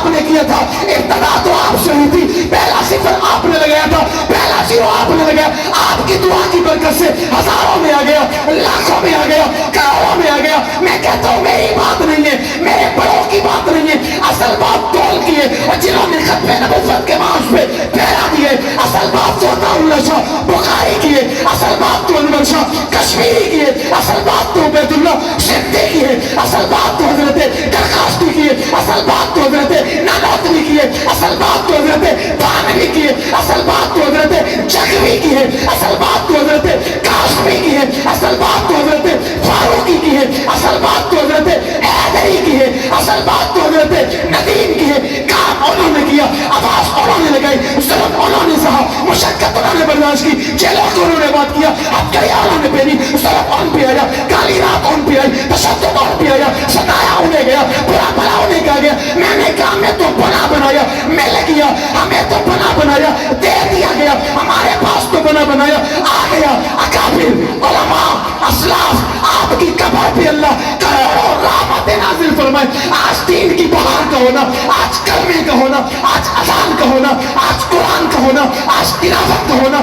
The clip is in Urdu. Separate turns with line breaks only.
آپ نے کیا تھا. ابتدا تو آپ سے ہوئی تھی, پہلا صفر آپ نے لگایا تھا, پہلا زیرو آپ نے لگایا. آپ کی دعا کی برکت سے ہزاروں میں آ گیا, لاکھوں میں آ گیا, کروڑوں میں آ گیا. میں کہتا ہوں میری بات نہیں ہے, میرے بڑوں کی بات نہیں ہے, اصل بات تول کی ہے. اور جنہوں نے ختم نبوت کے مارچ پہ پھیلا دیے, اصل بات تو عطاءاللہ شاہ بخاری کی ہے, اصل بات تو انور شاہ کشمیری کی ہے, اصل بات تو عبید اللہ سندھی کی ہے, اصل بات تو حضرت درخواستی کی ہے, اصل بات تو حضرت نانوتوی کی ہے, اصل بات تو حضرت بانوی کی ہے, اصل بات تو حضرت جگوی کی ہے, اصل بات تو حضرت کاشمی کی ہے, اصل بات تو حضرت فاروقی کی ہے, اصل بات تو حضرت حیدری کی ہے, اصل بات تو حضرت ندیم کی ہے. کام انہوں نے کیا, آواز انہوں نے لگائی, ظلم انہوں نے سہا, مشقت انہوں نے برداشت کی, جیلوں کو انہوں نے بات کیا, ہتھکڑیاں انہوں نے پہنی, ظلم ان پہ آیا, کالی رات ان پہ آئی, تشدد ان پہ آیا, ستایا انہیں گیا, برا بھلا انہیں کہا گیا. میں نے کہا ہمیں تو بنا بنایا, مل گیا, ہمیں تو بنا بنایا, دے دیا گیا, ہمارے پاس تو بنا بنایا آ گیا. اکابر علماء اسلاف آپ کی قبر پہ اللہ کروڑوں رحمت نازل فرمائے. آج دین کی بہار کا ہونا, آج کلمے کا ہونا, آج اذان کا ہونا, آج قرآن کا ہونا, آج تلاوت کا ہونا,